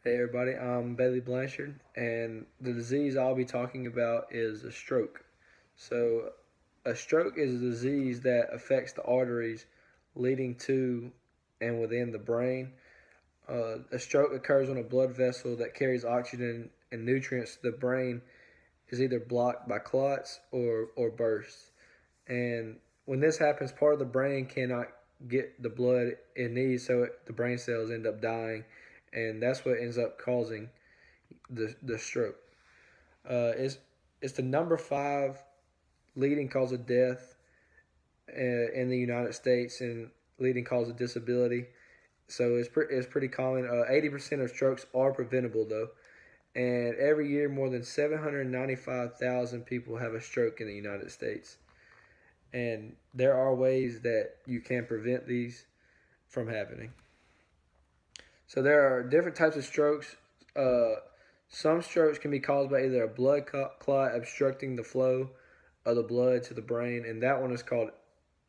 Hey everybody, I'm Bayley Blanchard, and the disease I'll be talking about is a stroke. So, a stroke is a disease that affects the arteries leading to and within the brain. A stroke occurs when a blood vessel that carries oxygen and nutrients to the brain is either blocked by clots or bursts. And when this happens, part of the brain cannot get the blood it needs, so the brain cells end up dying, and that's what ends up causing the stroke. It's the number 5 leading cause of death in the United States and leading cause of disability. So it's pretty common. 80% of strokes are preventable though, and every year more than 795,000 people have a stroke in the United States. And there are ways that you can prevent these from happening. So there are different types of strokes. Some strokes can be caused by either a blood clot obstructing the flow of the blood to the brain, and that one is called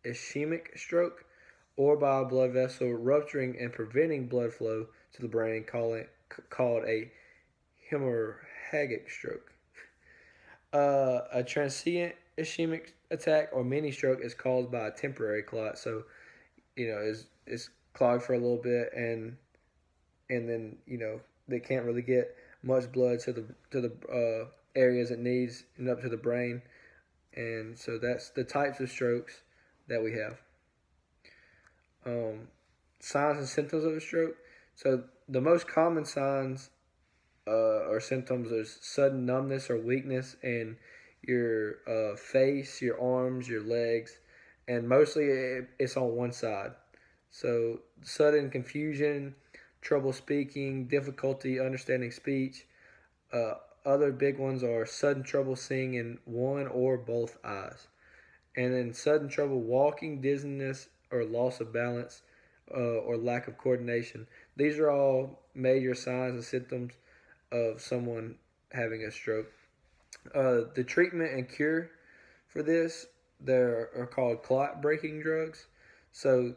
ischemic stroke, or by a blood vessel rupturing and preventing blood flow to the brain, called a hemorrhagic stroke. A transient ischemic attack or mini stroke is caused by a temporary clot. So, it's clogged for a little bit, and then they can't really get much blood to the areas it needs and up to the brain. And so that's the types of strokes that we have. Signs and symptoms of a stroke. So the most common signs or symptoms is sudden numbness or weakness in your face, your arms, your legs, and mostly it's on one side. So sudden confusion, trouble speaking, difficulty understanding speech. Other big ones are sudden trouble seeing in one or both eyes. And then sudden trouble walking, dizziness, or loss of balance, or lack of coordination. These are all major signs and symptoms of someone having a stroke. The treatment and cure for this, there are called clot breaking drugs. So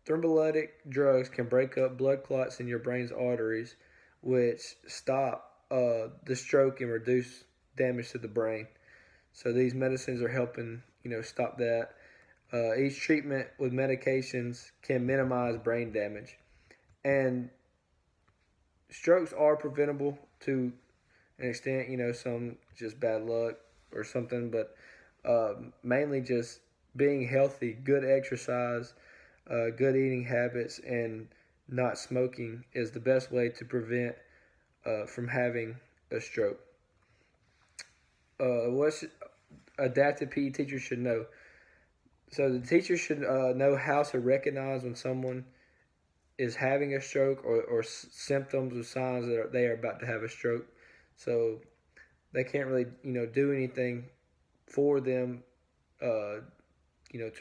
thrombolytic drugs can break up blood clots in your brain's arteries, which stop the stroke and reduce damage to the brain. So these medicines are helping stop that. Each treatment with medications can minimize brain damage, and strokes are preventable to an extent. Some just bad luck or something, but mainly just being healthy, good exercise, good eating habits, and not smoking is the best way to prevent from having a stroke. What adaptive PE teachers should know. So the teacher should know how to recognize when someone is having a stroke or symptoms or signs that they are about to have a stroke. So they can't really do anything for them to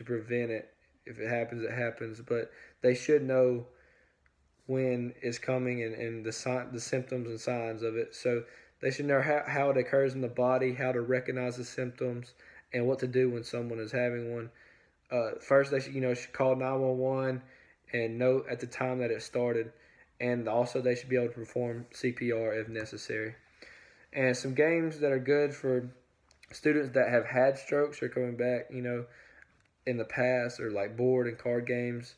prevent it. If it happens, it happens. But they should know when it's coming and the symptoms and signs of it. So they should know how it occurs in the body, how to recognize the symptoms, and what to do when someone is having one. First, they should call 911 and note at the time that it started, and also they should be able to perform CPR if necessary. And some games that are good for students that have had strokes or coming back, in the past, or like board and card games.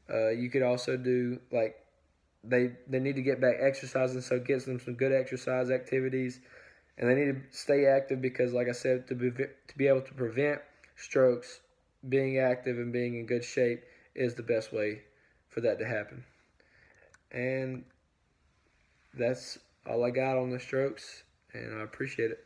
You could also do they need to get back exercising, so get them some good exercise activities, and they need to stay active because, like I said, to be able to prevent strokes, being active and being in good shape is the best way for that to happen. And that's all I got on the strokes, and I appreciate it.